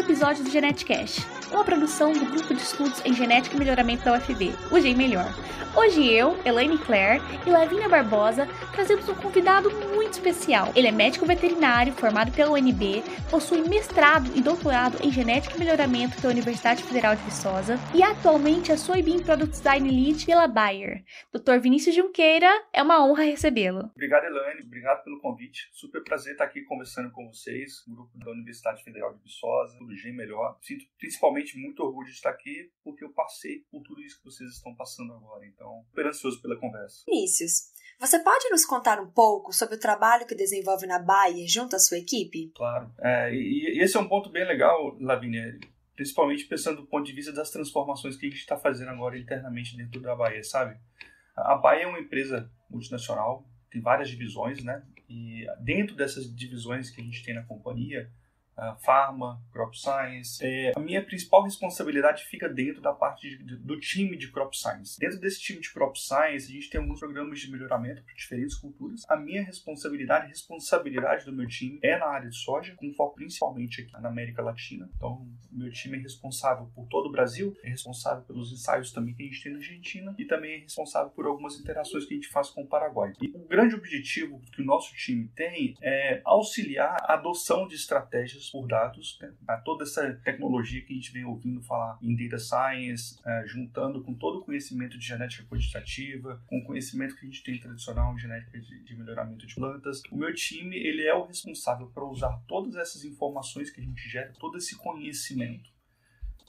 episódio do GenetiCast, uma produção do Grupo de Estudos em Genética e Melhoramento da UFV, o Gen Melhor. Hoje eu, Elaine Claire e Lavínia Barbosa trazemos um convidado muito especial. Ele é médico veterinário, formado pela UNB, possui mestrado e doutorado em Genética e Melhoramento pela Universidade Federal de Viçosa e atualmente é Soybean Product Design Lead pela Bayer. Dr. Vinícius Junqueira, é uma honra recebê-lo. Obrigado, Elaine. Obrigado pelo convite. Super prazer estar aqui conversando com vocês, o grupo da Universidade Federal de Viçosa, do Gen Melhor. Sinto principalmente muito orgulho de estar aqui porque eu passei por tudo isso que vocês estão passando agora. Então, super ansioso pela conversa. Vinícius, você pode nos contar um pouco sobre o trabalho que desenvolve na Bayer junto à sua equipe? Claro. E esse é um ponto bem legal, Lavínia, principalmente pensando do ponto de vista das transformações que a gente está fazendo agora internamente dentro da Bayer, sabe? A Bayer é uma empresa multinacional, tem várias divisões, né? E dentro dessas divisões que a gente tem na companhia, Pharma, Crop Science, a minha principal responsabilidade fica dentro da parte do time de Crop Science. Dentro desse time de Crop Science, a gente tem alguns programas de melhoramento para diferentes culturas. A minha responsabilidade do meu time é na área de soja, com foco principalmente aqui na América Latina. Então, o meu time é responsável por todo o Brasil, é responsável pelos ensaios também que a gente tem na Argentina e também é responsável por algumas interações que a gente faz com o Paraguai. E o grande objetivo que o nosso time tem é auxiliar a adoção de estratégias por dados, né? Toda essa tecnologia que a gente vem ouvindo falar em Data Science, juntando com todo o conhecimento de genética quantitativa, com o conhecimento que a gente tem tradicional em genética de melhoramento de plantas. O meu time, ele é o responsável por usar todas essas informações que a gente gera, todo esse conhecimento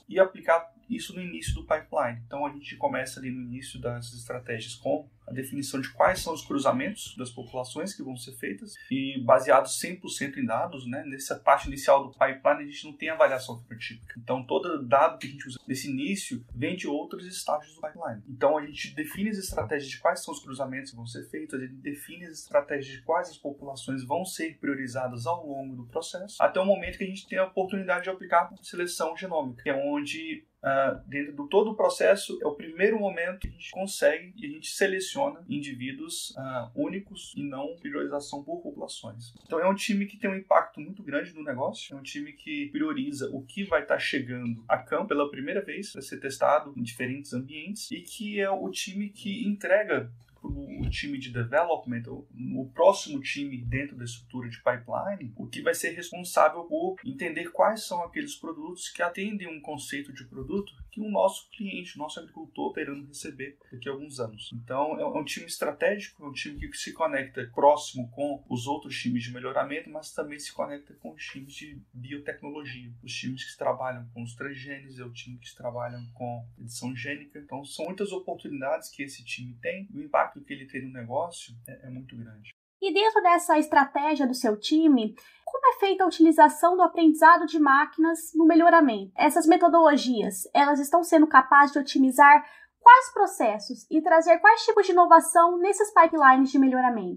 e aplicar isso no início do pipeline. Então a gente começa ali no início das estratégias com a definição de quais são os cruzamentos das populações que vão ser feitas e baseados 100% em dados, né? Nessa parte inicial do pipeline a gente não tem avaliação fenotípica. Então todo dado que a gente usa nesse início vem de outros estágios do pipeline. Então a gente define as estratégias de quais são os cruzamentos que vão ser feitos, a gente define as estratégias de quais as populações vão ser priorizadas ao longo do processo, até o momento que a gente tem a oportunidade de aplicar seleção genômica, que é onde dentro de todo o processo, é o primeiro momento que a gente consegue e a gente seleciona indivíduos únicos e não priorização por populações. Então é um time que tem um impacto muito grande no negócio, é um time que prioriza o que vai estar chegando a campo pela primeira vez para ser testado em diferentes ambientes e que é o time que entrega o time de development, o próximo time dentro da estrutura de pipeline, o que vai ser responsável por entender quais são aqueles produtos que atendem um conceito de produto que o nosso cliente, o nosso agricultor esperando receber daqui a alguns anos. Então é um time estratégico, é um time que se conecta próximo com os outros times de melhoramento, mas também se conecta com os times de biotecnologia, os times que trabalham com os transgênes, é o time que trabalham com edição gênica. Então são muitas oportunidades que esse time tem e o impacto que ele tem no negócio é muito grande. E dentro dessa estratégia do seu time, como é feita a utilização do aprendizado de máquinas no melhoramento? Essas metodologias, elas estão sendo capazes de otimizar quais processos e trazer quais tipos de inovação nesses pipelines de melhoramento?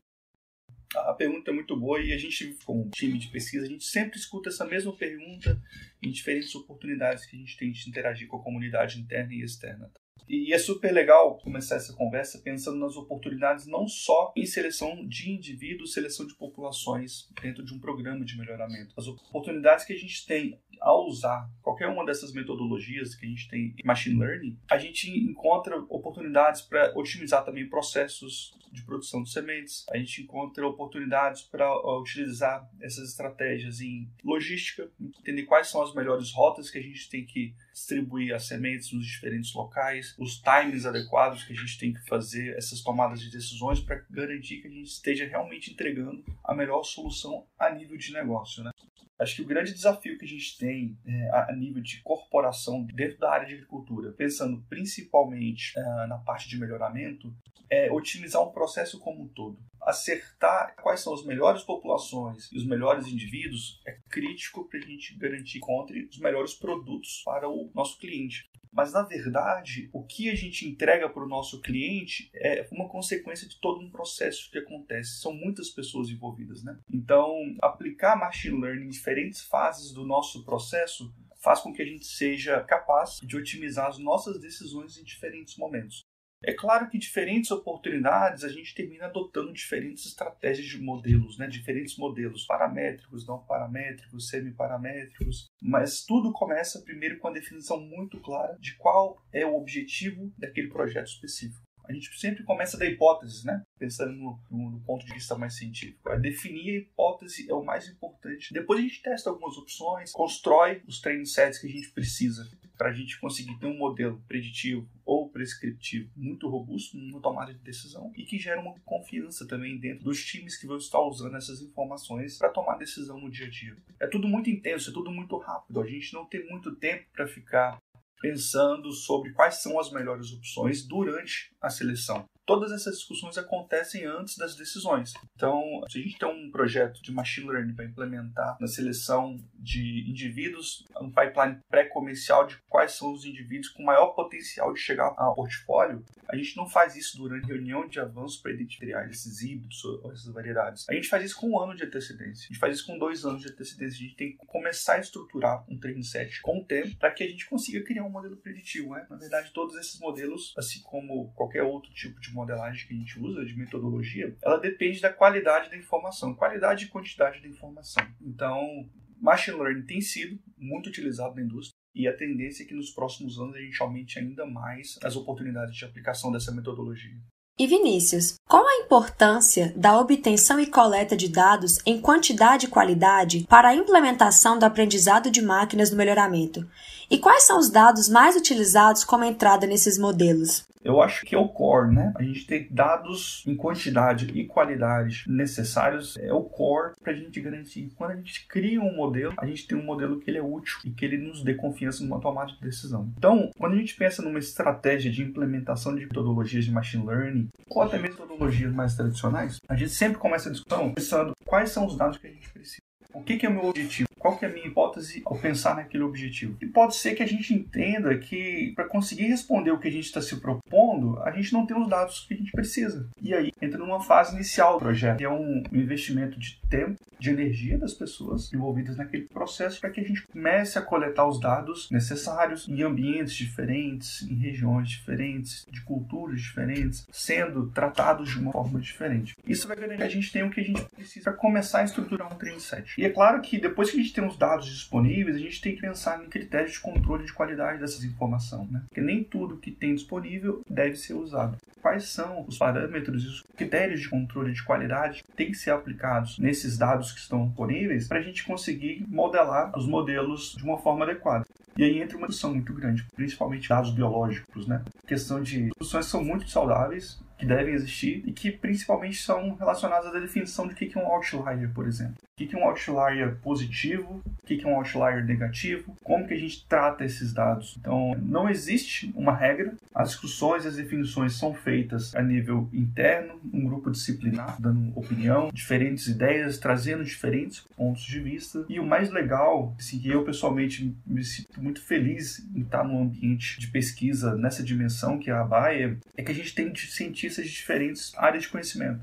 A pergunta é muito boa e a gente, como time de pesquisa, a gente sempre escuta essa mesma pergunta em diferentes oportunidades que a gente tem de interagir com a comunidade interna e externa. E é super legal começar essa conversa pensando nas oportunidades não só em seleção de indivíduos, seleção de populações dentro de um programa de melhoramento. As oportunidades que a gente tem ao usar qualquer uma dessas metodologias que a gente tem em machine learning, a gente encontra oportunidades para otimizar também processos de produção de sementes, a gente encontra oportunidades para utilizar essas estratégias em logística, entender quais são as melhores rotas que a gente tem que distribuir as sementes nos diferentes locais, os timings adequados que a gente tem que fazer essas tomadas de decisões para garantir que a gente esteja realmente entregando a melhor solução a nível de negócio, né? Acho que o grande desafio que a gente tem a nível de corporação dentro da área de agricultura, pensando principalmente na parte de melhoramento, é otimizar um processo como um todo. Acertar quais são as melhores populações e os melhores indivíduos é crítico para a gente garantir que encontre os melhores produtos para o nosso cliente. Mas, na verdade, o que a gente entrega para o nosso cliente é uma consequência de todo um processo que acontece. São muitas pessoas envolvidas, né? Então, aplicar machine learning em diferentes fases do nosso processo faz com que a gente seja capaz de otimizar as nossas decisões em diferentes momentos. É claro que diferentes oportunidades a gente termina adotando diferentes estratégias de modelos, né? Diferentes modelos paramétricos, não paramétricos, semiparamétricos, mas tudo começa primeiro com a definição muito clara de qual é o objetivo daquele projeto específico. A gente sempre começa da hipótese, né? Pensando no ponto de vista mais científico. Definir a hipótese é o mais importante. Depois a gente testa algumas opções, constrói os training sets que a gente precisa para a gente conseguir ter um modelo preditivo ou prescriptivo muito robusto numa tomada de decisão e que gera uma confiança também dentro dos times que vão estar usando essas informações para tomar decisão no dia a dia. É tudo muito intenso, é tudo muito rápido. A gente não tem muito tempo para ficar pensando sobre quais são as melhores opções durante a seleção. Todas essas discussões acontecem antes das decisões. Então, se a gente tem um projeto de machine learning para implementar na seleção de indivíduos, um pipeline pré-comercial de quais são os indivíduos com maior potencial de chegar ao portfólio, a gente não faz isso durante reunião de avanço para identificar esses híbridos ou essas variedades. A gente faz isso com 1 ano de antecedência. A gente faz isso com 2 anos de antecedência. A gente tem que começar a estruturar um training set com o tempo para que a gente consiga criar um modelo preditivo, né? Na verdade, todos esses modelos, assim como qualquer outro tipo de modelagem que a gente usa, de metodologia, ela depende da qualidade da informação, qualidade e quantidade da informação. Então, machine learning tem sido muito utilizado na indústria e a tendência é que nos próximos anos a gente aumente ainda mais as oportunidades de aplicação dessa metodologia. E Vinícius, qual a importância da obtenção e coleta de dados em quantidade e qualidade para a implementação do aprendizado de máquinas no melhoramento? E quais são os dados mais utilizados como entrada nesses modelos? Eu acho que é o core, né? A gente ter dados em quantidade e qualidade necessários é o core para a gente garantir que quando a gente cria um modelo, a gente tem um modelo que ele é útil e que ele nos dê confiança numa tomada de decisão. Então, quando a gente pensa numa estratégia de implementação de metodologias de machine learning ou até metodologias mais tradicionais, a gente sempre começa a discussão pensando quais são os dados que a gente precisa. O que é o meu objetivo? Qual que é a minha hipótese ao pensar naquele objetivo? E pode ser que a gente entenda que para conseguir responder o que a gente está se propondo, a gente não tem os dados que a gente precisa. E aí entra numa fase inicial do projeto, que é um investimento de tempo, de energia das pessoas envolvidas naquele processo para que a gente comece a coletar os dados necessários em ambientes diferentes, em regiões diferentes, de culturas diferentes, sendo tratados de uma forma diferente. Isso vai garantir que a gente tenha o que a gente precisa para começar a estruturar um training set. E é claro que depois que a gente tem os dados disponíveis, a gente tem que pensar em critérios de controle de qualidade dessas informações, né? Porque nem tudo que tem disponível deve ser usado. Quais são os parâmetros e os critérios de controle de qualidade que têm que ser aplicados nesses dados que estão disponíveis para a gente conseguir modelar os modelos de uma forma adequada. E aí entra uma discussão muito grande, principalmente dados biológicos, né? A questão de discussões que são muito saudáveis, que devem existir e que principalmente são relacionadas à definição do que é um outlier, por exemplo. O que é um outlier positivo, o que é um outlier negativo, como que a gente trata esses dados. Então, não existe uma regra, as discussões e as definições são feitas a nível interno, um grupo disciplinar, dando opinião, diferentes ideias, trazendo diferentes pontos de vista. E o mais legal, assim, que eu pessoalmente me sinto muito feliz em estar num ambiente de pesquisa nessa dimensão que é a Bayer, é que a gente tem cientistas de diferentes áreas de conhecimento.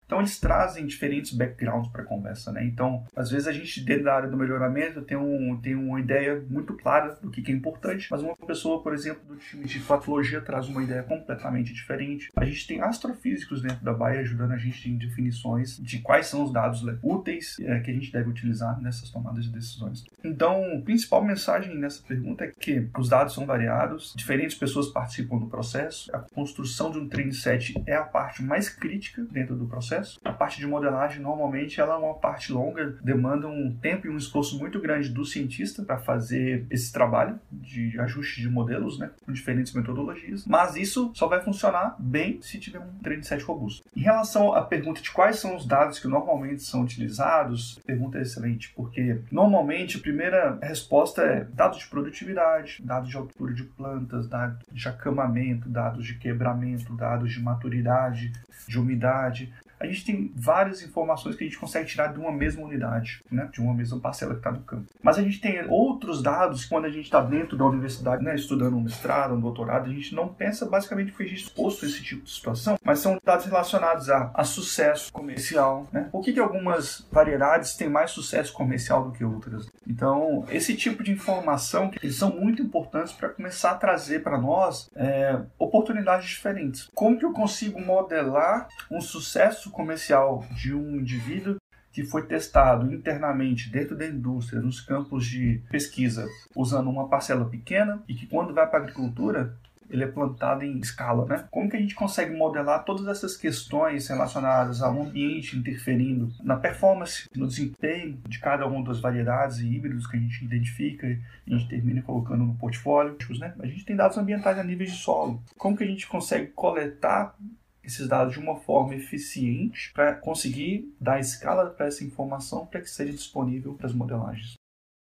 Então, eles trazem diferentes backgrounds para a conversa, né? Então, às vezes a gente, dentro da área do melhoramento, tem uma ideia muito clara do que é importante, mas uma pessoa, por exemplo, do time de patologia traz uma ideia completamente diferente. A gente tem astrofísicos dentro da Bayer ajudando a gente em definições de quais são os dados úteis que a gente deve utilizar nessas tomadas de decisões. Então, a principal mensagem nessa pergunta é que os dados são variados, diferentes pessoas participam do processo, a construção de um training set é a parte mais crítica dentro do processo. A parte de modelagem, normalmente, ela é uma parte longa, demanda um tempo e um esforço muito grande do cientista para fazer esse trabalho de ajuste de modelos, né, com diferentes metodologias. Mas isso só vai funcionar bem se tiver um training set robusto. Em relação à pergunta de quais são os dados que normalmente são utilizados, a pergunta é excelente, porque normalmente a primeira resposta é dados de produtividade, dados de altura de plantas, dados de acamamento, dados de quebramento, dados de maturidade, de umidade. a gente tem várias informações que a gente consegue tirar de uma mesma unidade, né? De uma mesma parcela que está no campo. Mas a gente tem outros dados quando a gente está dentro da universidade, né? Estudando um mestrado, um doutorado, a gente não pensa basicamente que a gente exposto a esse tipo de situação, mas são dados relacionados a sucesso comercial, né? Por que algumas variedades têm mais sucesso comercial do que outras? Então, esse tipo de informação, eles são muito importantes para começar a trazer para nós oportunidades diferentes. Como que eu consigo modelar um sucesso comercial de um indivíduo que foi testado internamente dentro da indústria, nos campos de pesquisa, usando uma parcela pequena e que quando vai para a agricultura, ele é plantado em escala, né? Como que a gente consegue modelar todas essas questões relacionadas ao ambiente interferindo na performance, no desempenho de cada uma das variedades e híbridos que a gente identifica e a gente termina colocando no portfólio, né? A gente tem dados ambientais a nível de solo. Como que a gente consegue coletar esses dados de uma forma eficiente para conseguir dar escala para essa informação para que seja disponível para as modelagens?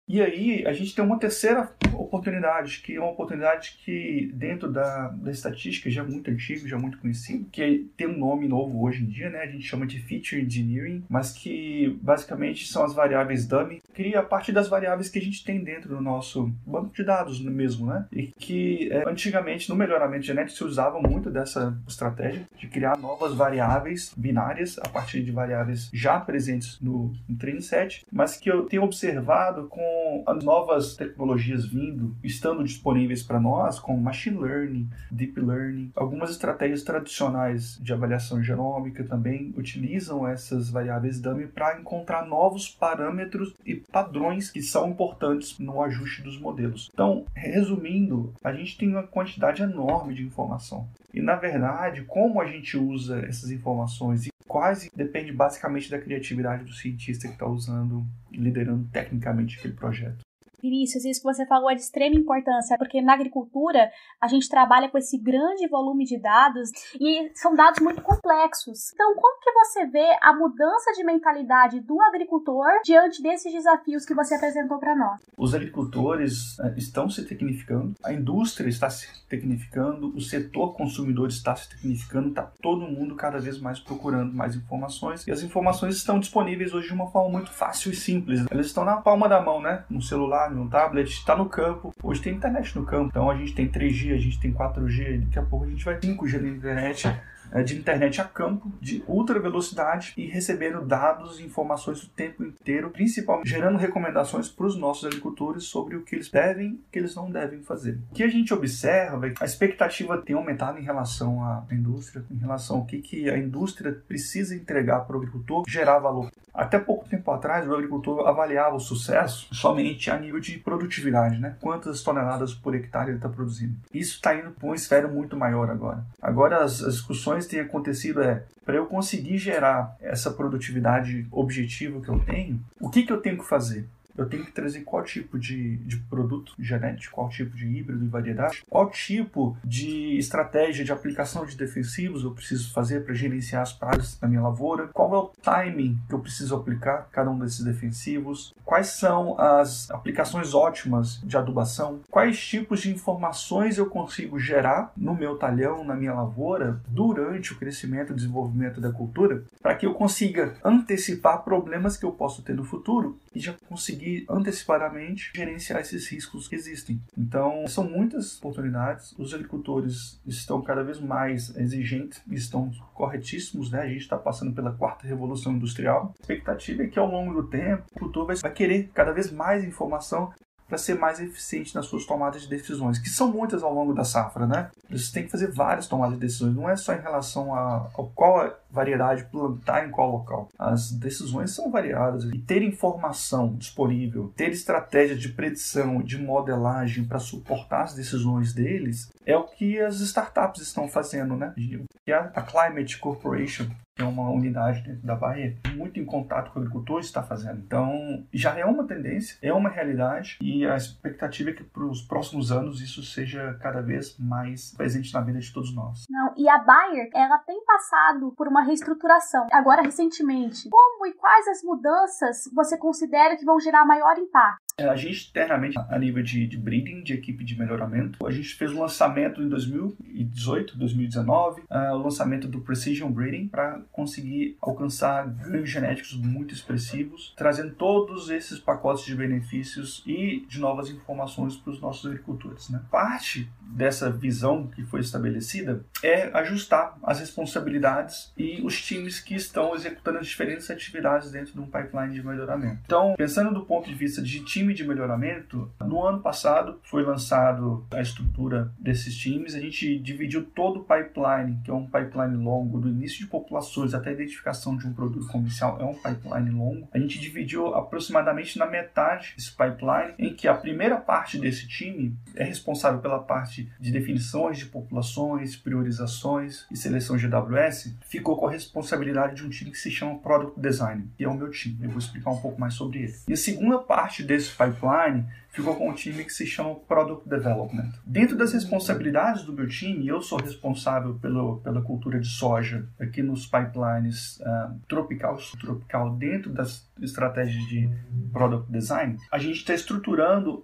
E aí, a gente tem uma terceira oportunidade, que é uma oportunidade que, dentro da estatística, já é muito antigo, já é muito conhecido, que tem um nome novo hoje em dia, né? A gente chama de Feature Engineering, mas que, basicamente, são as variáveis dummy, que cria a partir das variáveis que a gente tem dentro do nosso banco de dados mesmo, né? E que, antigamente, no melhoramento genético, se usava muito dessa estratégia de criar novas variáveis binárias, a partir de variáveis já presentes no training set, mas que eu tenho observado com as novas tecnologias vindo, estando disponíveis para nós, como machine learning, deep learning, algumas estratégias tradicionais de avaliação genômica também utilizam essas variáveis dummy para encontrar novos parâmetros e padrões que são importantes no ajuste dos modelos. Então, resumindo, a gente tem uma quantidade enorme de informação. E, na verdade, como a gente usa essas informações quase depende basicamente da criatividade do cientista que está usando e liderando tecnicamente aquele projeto. Vinícius, isso que você falou é de extrema importância, porque na agricultura a gente trabalha com esse grande volume de dados e são dados muito complexos. Então, como que você vê a mudança de mentalidade do agricultor diante desses desafios que você apresentou para nós? Os agricultores estão se tecnificando, a indústria está se tecnificando, o setor consumidor está se tecnificando, está todo mundo cada vez mais procurando mais informações e as informações estão disponíveis hoje de uma forma muito fácil e simples. Elas estão na palma da mão, né? No celular, no tablet, está no campo. Hoje tem internet no campo, então a gente tem 3G, a gente tem 4G, daqui a pouco a gente vai 5G na internet, de internet a campo, de ultra velocidade e recebendo dados e informações o tempo inteiro, principalmente gerando recomendações para os nossos agricultores sobre o que eles devem e o que eles não devem fazer. O que a gente observa é que a expectativa tem aumentado em relação à indústria, em relação ao que a indústria precisa entregar para o agricultor, gerar valor. Até pouco tempo atrás, o agricultor avaliava o sucesso somente a nível de produtividade, né? Quantas toneladas por hectare ele está produzindo. Isso está indo para uma esfera muito maior agora. Agora as discussões têm acontecido para eu conseguir gerar essa produtividade objetiva que eu tenho, o que eu tenho que fazer? Eu tenho que trazer qual tipo de produto genético, qual tipo de híbrido e variedade, qual tipo de estratégia de aplicação de defensivos eu preciso fazer para gerenciar as pragas na minha lavoura, qual é o timing que eu preciso aplicar cada um desses defensivos, quais são as aplicações ótimas de adubação, quais tipos de informações eu consigo gerar no meu talhão, na minha lavoura, durante o crescimento e desenvolvimento da cultura, para que eu consiga antecipar problemas que eu posso ter no futuro e já conseguir antecipadamente gerenciar esses riscos que existem. Então, são muitas oportunidades. Os agricultores estão cada vez mais exigentes e estão corretíssimos, né? A gente está passando pela 4ª revolução industrial. A expectativa é que ao longo do tempo, o agricultor vai querer cada vez mais informação para ser mais eficiente nas suas tomadas de decisões, que são muitas ao longo da safra, né? Eles têm que fazer várias tomadas de decisões, não é só em relação a qual variedade plantar em qual local. As decisões são variadas e ter informação disponível, ter estratégia de predição, de modelagem para suportar as decisões deles é o que as startups estão fazendo, né? E a Climate Corporation, que é uma unidade dentro da Bayer, muito em contato com o agricultor, está fazendo. Então, já é uma tendência, é uma realidade e a expectativa é que para os próximos anos isso seja cada vez mais presente na vida de todos nós. Não, e a Bayer, ela tem passado por uma uma reestruturação, agora recentemente. Como e quais as mudanças você considera que vão gerar maior impacto? A gente internamente, a nível de breeding, de equipe de melhoramento, a gente fez um lançamento em 2018, 2019, o lançamento do Precision Breeding para conseguir alcançar ganhos genéticos muito expressivos, trazendo todos esses pacotes de benefícios e de novas informações para os nossos agricultores, né? Parte dessa visão que foi estabelecida é ajustar as responsabilidades e os times que estão executando as diferentes atividades dentro de um pipeline de melhoramento. Então, pensando do ponto de vista de time de melhoramento, no ano passado foi lançado a estrutura desses times. A gente dividiu todo o pipeline, que é um pipeline longo, do início de populações até a identificação de um produto comercial, é um pipeline longo. A gente dividiu aproximadamente na metade desse pipeline, em que a primeira parte desse time é responsável pela parte de definições de populações, priorizações e seleção de AWS, ficou com a responsabilidade de um time que se chama Product Design, que é o meu time. Eu vou explicar um pouco mais sobre ele. E a segunda parte desse pipeline ficou com um time que se chama Product Development. Dentro das responsabilidades do meu time, eu sou responsável pela cultura de soja aqui nos pipelines tropical dentro das estratégias de Product Design. A gente está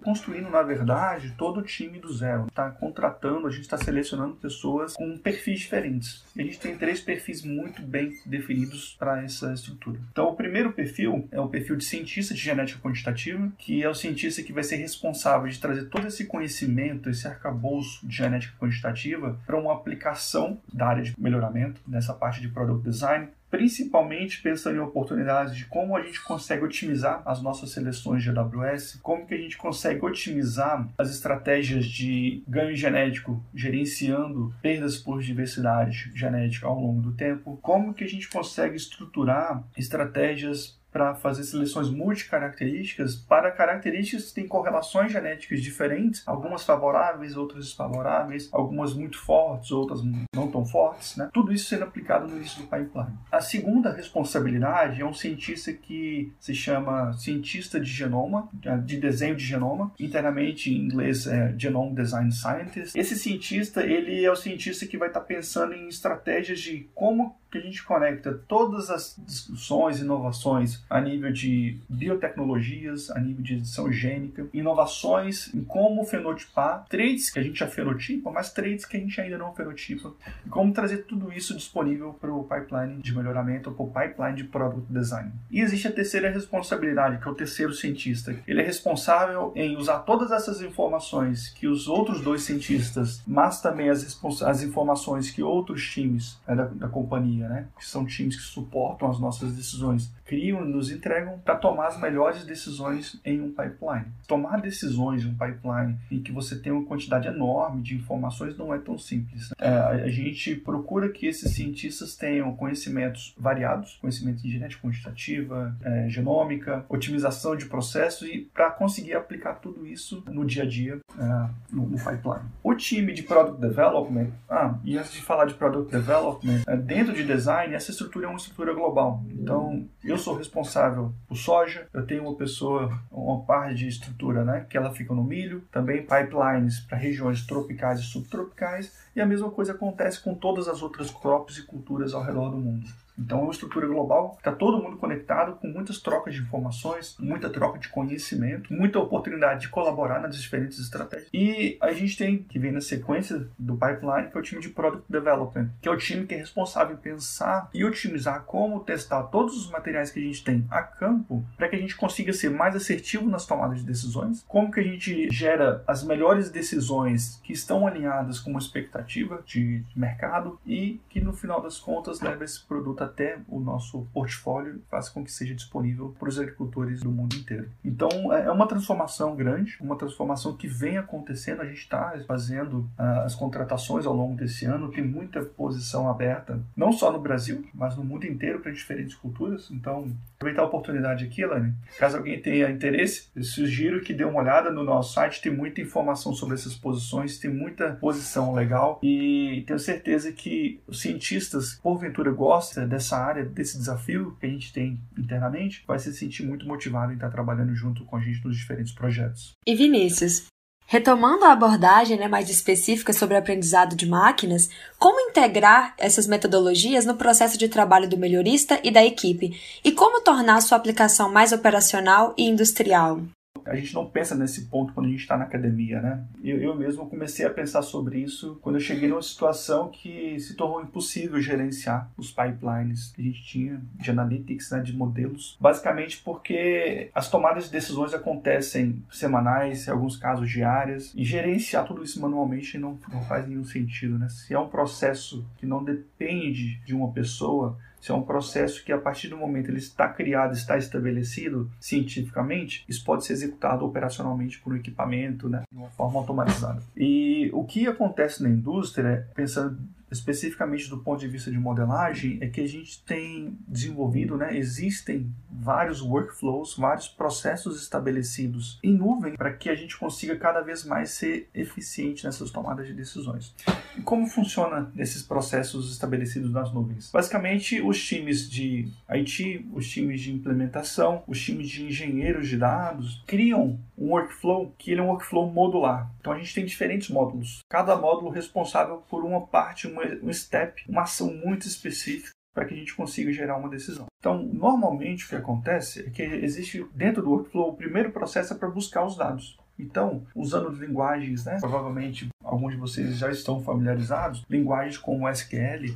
construindo, na verdade, todo o time do zero. Está contratando, a gente está selecionando pessoas com perfis diferentes. E a gente tem 3 perfis muito bem definidos para essa estrutura. Então, o primeiro perfil é o perfil de cientista de genética quantitativa, que é o cientista que vai ser responsável de trazer todo esse conhecimento, esse arcabouço de genética quantitativa para uma aplicação da área de melhoramento, nessa parte de Product Design, principalmente pensando em oportunidades de como a gente consegue otimizar as nossas seleções de AWS, como que a gente consegue otimizar as estratégias de ganho genético, gerenciando perdas por diversidade genética ao longo do tempo, como que a gente consegue estruturar estratégias para fazer seleções multicaracterísticas para características que têm correlações genéticas diferentes, algumas favoráveis, outras desfavoráveis, algumas muito fortes, outras não tão fortes, né? Tudo isso sendo aplicado no início do pipeline. A segunda responsabilidade é um cientista que se chama cientista de genoma, de desenho de genoma, internamente em inglês é Genome Design Scientist. Esse cientista, ele é o cientista que vai estar pensando em estratégias de como que a gente conecta todas as discussões, inovações a nível de biotecnologias, a nível de edição gênica, inovações em como fenotipar, traits que a gente já fenotipa, mas traits que a gente ainda não fenotipa, e como trazer tudo isso disponível para o pipeline de melhoramento, para o pipeline de Product Design. E existe a terceira responsabilidade, que é o terceiro cientista. Ele é responsável em usar todas essas informações que os outros 2 cientistas, mas também as informações que outros times da companhia, né, que são times que suportam as nossas decisões, criam e nos entregam para tomar as melhores decisões em um pipeline. Tomar decisões em um pipeline em que você tem uma quantidade enorme de informações não é tão simples. A gente procura que esses cientistas tenham conhecimentos variados, conhecimento em genética quantitativa, genômica, otimização de processos, e para conseguir aplicar tudo isso no dia a dia no pipeline. O time de Product Development, e antes de falar de Product Development, dentro de design, essa estrutura é uma estrutura global. Então, eu sou responsável por soja, eu tenho uma parte de estrutura, né, que ela fica no milho, também pipelines para regiões tropicais e subtropicais, e a mesma coisa acontece com todas as outras crops e culturas ao redor do mundo. Então é uma estrutura global, está todo mundo conectado, com muitas trocas de informações, muita troca de conhecimento, muita oportunidade de colaborar nas diferentes estratégias. E a gente tem, que vem na sequência do pipeline, que é o time de Product Development, que é o time que é responsável em pensar e otimizar como testar todos os materiais que a gente tem a campo, para que a gente consiga ser mais assertivo nas tomadas de decisões, como que a gente gera as melhores decisões que estão alinhadas com uma expectativa de mercado e que no final das contas leva esse produto até o nosso portfólio e faça com que seja disponível para os agricultores do mundo inteiro. Então, é uma transformação grande, uma transformação que vem acontecendo. A gente está fazendo as contratações ao longo desse ano, tem muita posição aberta, não só no Brasil, mas no mundo inteiro para diferentes culturas. Então, aproveitar a oportunidade aqui, Elaine, caso alguém tenha interesse, eu sugiro que dê uma olhada no nosso site, tem muita informação sobre essas posições, tem muita posição legal e tenho certeza que os cientistas, porventura, gostam dessa área, desse desafio que a gente tem internamente, vai se sentir muito motivado em estar trabalhando junto com a gente nos diferentes projetos. E Vinícius, Retomando a abordagem mais específica sobre o aprendizado de máquinas, como integrar essas metodologias no processo de trabalho do melhorista e da equipe? E como tornar sua aplicação mais operacional e industrial? A gente não pensa nesse ponto quando a gente está na academia, né? Eu mesmo comecei a pensar sobre isso quando eu cheguei numa situação que se tornou impossível gerenciar os pipelines que a gente tinha de analytics, né, de modelos. Basicamente porque as tomadas de decisões acontecem semanais, em alguns casos diárias, e gerenciar tudo isso manualmente não faz nenhum sentido, né? Se é um processo que não depende de uma pessoa, se é um processo que a partir do momento ele está criado, está estabelecido cientificamente, isso pode ser executado operacionalmente por um equipamento, né, de uma forma automatizada. E o que acontece na indústria, pensando especificamente do ponto de vista de modelagem, é que a gente tem desenvolvido, né, existem vários workflows, vários processos estabelecidos em nuvem para que a gente consiga cada vez mais ser eficiente nessas tomadas de decisões. E como funciona esses processos estabelecidos nas nuvens? Basicamente, os times de IT, os times de implementação, os times de engenheiros de dados criam um workflow que ele é um workflow modular. Então a gente tem diferentes módulos, cada módulo responsável por uma parte, um step, uma ação muito específica para que a gente consiga gerar uma decisão. Então, normalmente o que acontece é que existe dentro do workflow, o primeiro processo é para buscar os dados. Então, usando linguagens, né, provavelmente alguns de vocês já estão familiarizados, linguagens como SQL,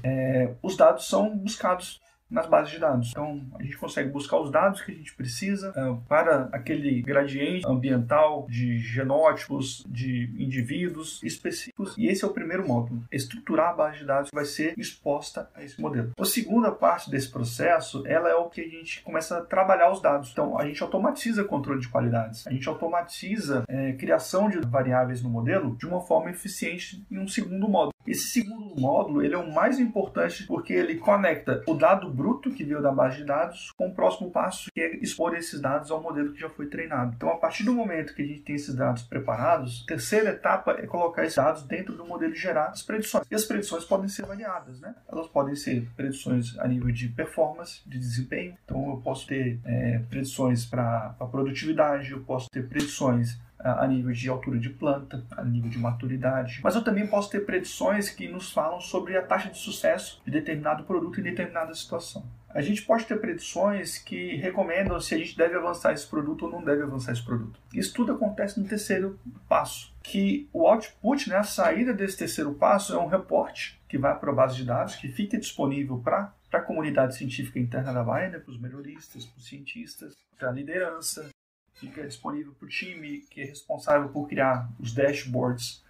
os dados são buscados nas bases de dados. Então, a gente consegue buscar os dados que a gente precisa para aquele gradiente ambiental de genótipos, de indivíduos específicos. E esse é o primeiro módulo. Estruturar a base de dados que vai ser exposta a esse modelo. A segunda parte desse processo, ela é o que a gente começa a trabalhar os dados. Então, a gente automatiza controle de qualidades. A gente automatiza criação de variáveis no modelo de uma forma eficiente em um segundo módulo. Esse segundo módulo, ele é o mais importante porque ele conecta o dado bruto que veio da base de dados com o próximo passo, que é expor esses dados ao modelo que já foi treinado. Então, a partir do momento que a gente tem esses dados preparados, a terceira etapa é colocar esses dados dentro do modelo e gerar as predições. E as predições podem ser variadas, né? Elas podem ser predições a nível de performance, de desempenho. Então, eu posso ter predições para a produtividade, eu posso ter predições a nível de altura de planta, a nível de maturidade. Mas eu também posso ter predições que nos falam sobre a taxa de sucesso de determinado produto em determinada situação. A gente pode ter predições que recomendam se a gente deve avançar esse produto ou não deve avançar esse produto. Isso tudo acontece no terceiro passo, que o output, né, a saída desse terceiro passo é um reporte que vai para a base de dados, que fica disponível para a comunidade científica interna da Bayer, né, para os melhoristas, para os cientistas, para a liderança. Fica disponível para o time que é responsável por criar os dashboards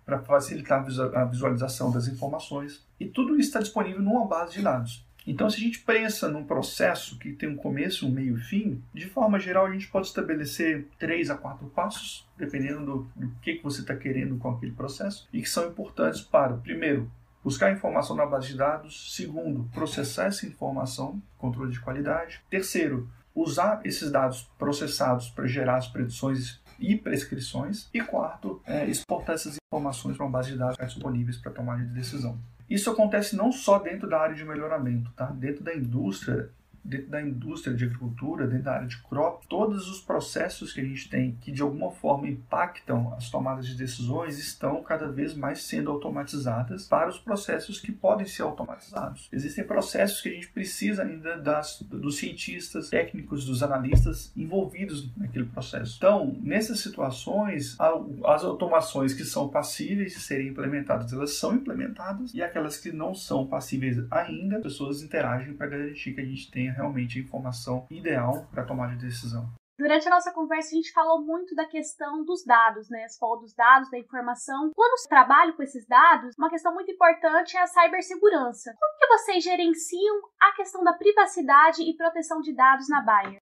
para facilitar a visualização das informações. E tudo isso está disponível numa base de dados. Então, se a gente pensa num processo que tem um começo, um meio e fim, de forma geral a gente pode estabelecer 3 a 4 passos, dependendo do que você está querendo com aquele processo, e que são importantes para, primeiro, buscar informação na base de dados. Segundo, processar essa informação, controle de qualidade. Terceiro, usar esses dados processados para gerar as predições e prescrições. E quarto, exportar essas informações para uma base de dados disponíveis para tomada de decisão. Isso acontece não só dentro da área de melhoramento, tá? Dentro da indústria de agricultura, dentro da área de crop, todos os processos que a gente tem que de alguma forma impactam as tomadas de decisões estão cada vez mais sendo automatizadas para os processos que podem ser automatizados. Existem processos que a gente precisa ainda dos cientistas, técnicos, dos analistas envolvidos naquele processo. Então, nessas situações, as automações que são passíveis de serem implementadas, elas são implementadas, e aquelas que não são passíveis ainda, as pessoas interagem para garantir que a gente tenha realmente a informação ideal para tomar de decisão. Durante a nossa conversa, a gente falou muito da questão dos dados, né? Você falou dos dados, da informação. Quando eu trabalho com esses dados, uma questão muito importante é a cibersegurança. Como que vocês gerenciam a questão da privacidade e proteção de dados na Bayer?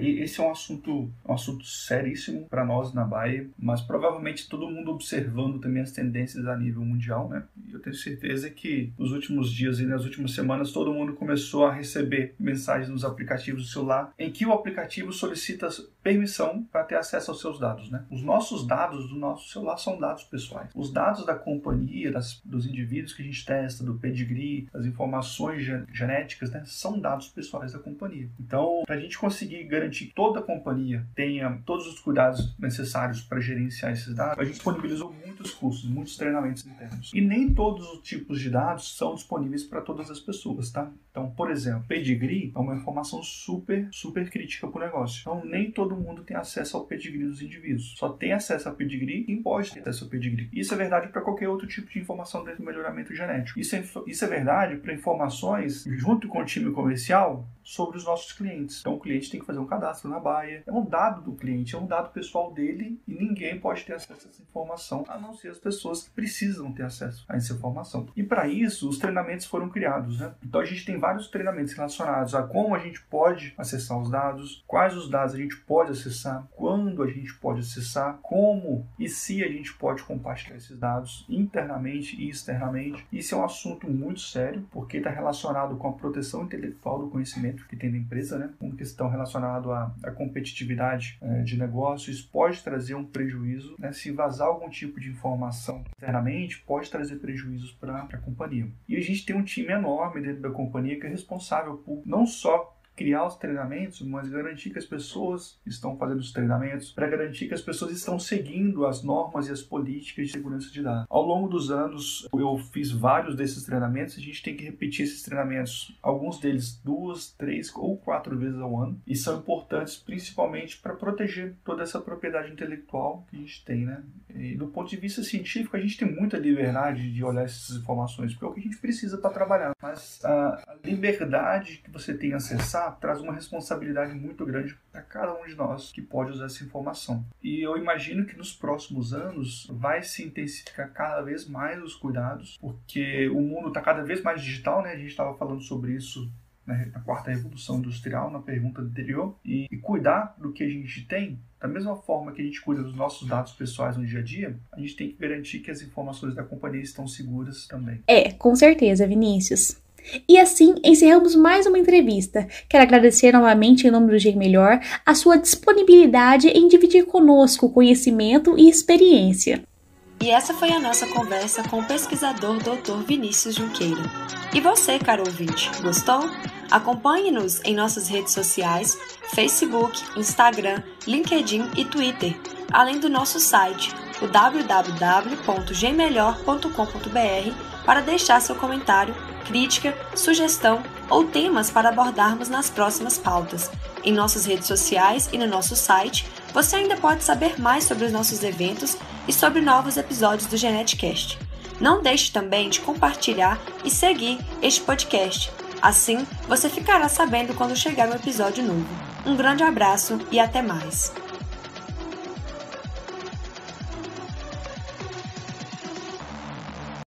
Esse é um assunto seríssimo para nós na Bayer, mas provavelmente todo mundo observando também as tendências a nível mundial, né? Eu tenho certeza que nos últimos dias e nas últimas semanas todo mundo começou a receber mensagens nos aplicativos do celular em que o aplicativo solicita permissão para ter acesso aos seus dados, né? Os nossos dados do nosso celular são dados pessoais. Os dados da companhia, dos indivíduos que a gente testa, do pedigree, das informações genéticas, né, são dados pessoais da companhia. Então, para a gente conseguir garantir que toda a companhia tenha todos os cuidados necessários para gerenciar esses dados, a gente disponibilizou muitos cursos, muitos treinamentos internos. E nem todos os tipos de dados são disponíveis para todas as pessoas, tá? Então, por exemplo, pedigree é uma informação super crítica para o negócio. Então, nem todo mundo tem acesso ao pedigree dos indivíduos. Só tem acesso ao pedigree quem pode ter acesso ao pedigree. Isso é verdade para qualquer outro tipo de informação dentro do melhoramento genético. Isso é verdade para informações junto com o time comercial sobre os nossos clientes. Então, o cliente tem que fazer um cadastro na Bayer. É um dado do cliente, é um dado pessoal dele e ninguém pode ter acesso a essa informação, a não ser as pessoas que precisam ter acesso a essa informação. E para isso, os treinamentos foram criados, né? Então, a gente tem vários treinamentos relacionados a como a gente pode acessar os dados, quais os dados a gente pode acessar, quando a gente pode acessar, como e se a gente pode compartilhar esses dados internamente e externamente. Isso é um assunto muito sério, porque está relacionado com a proteção intelectual do conhecimento que tem na empresa, né? Uma questão relacionada à competitividade de negócios, pode trazer um prejuízo, né? Se vazar algum tipo de informação internamente, pode trazer prejuízos para a companhia. E a gente tem um time enorme dentro da companhia que é responsável por não só criar os treinamentos, mas garantir que as pessoas estão fazendo os treinamentos, para garantir que as pessoas estão seguindo as normas e as políticas de segurança de dados. Ao longo dos anos, eu fiz vários desses treinamentos, a gente tem que repetir esses treinamentos, alguns deles 2, 3 ou 4 vezes ao ano, e são importantes principalmente para proteger toda essa propriedade intelectual que a gente tem, né? E do ponto de vista científico, a gente tem muita liberdade de olhar essas informações, porque é o que a gente precisa para trabalhar. Mas a liberdade que você tem a acessar traz uma responsabilidade muito grande para cada um de nós que pode usar essa informação. E eu imagino que nos próximos anos vai se intensificar cada vez mais os cuidados, porque o mundo está cada vez mais digital, né? A gente estava falando sobre isso na quarta revolução industrial, na pergunta anterior, e cuidar do que a gente tem, da mesma forma que a gente cuida dos nossos dados pessoais no dia a dia, a gente tem que garantir que as informações da companhia estão seguras também. Com certeza, Vinícius. E assim, encerramos mais uma entrevista. Quero agradecer novamente, em nome do G Melhor, a sua disponibilidade em dividir conosco conhecimento e experiência. E essa foi a nossa conversa com o pesquisador Dr. Vinícius Junqueira. E você, caro ouvinte, gostou? Acompanhe-nos em nossas redes sociais, Facebook, Instagram, LinkedIn e Twitter, além do nosso site, o www.gmelhor.com.br, para deixar seu comentário, crítica, sugestão ou temas para abordarmos nas próximas pautas. Em nossas redes sociais e no nosso site, você ainda pode saber mais sobre os nossos eventos e sobre novos episódios do GenetiCast. Não deixe também de compartilhar e seguir este podcast. Assim, você ficará sabendo quando chegar um episódio novo. Um grande abraço e até mais!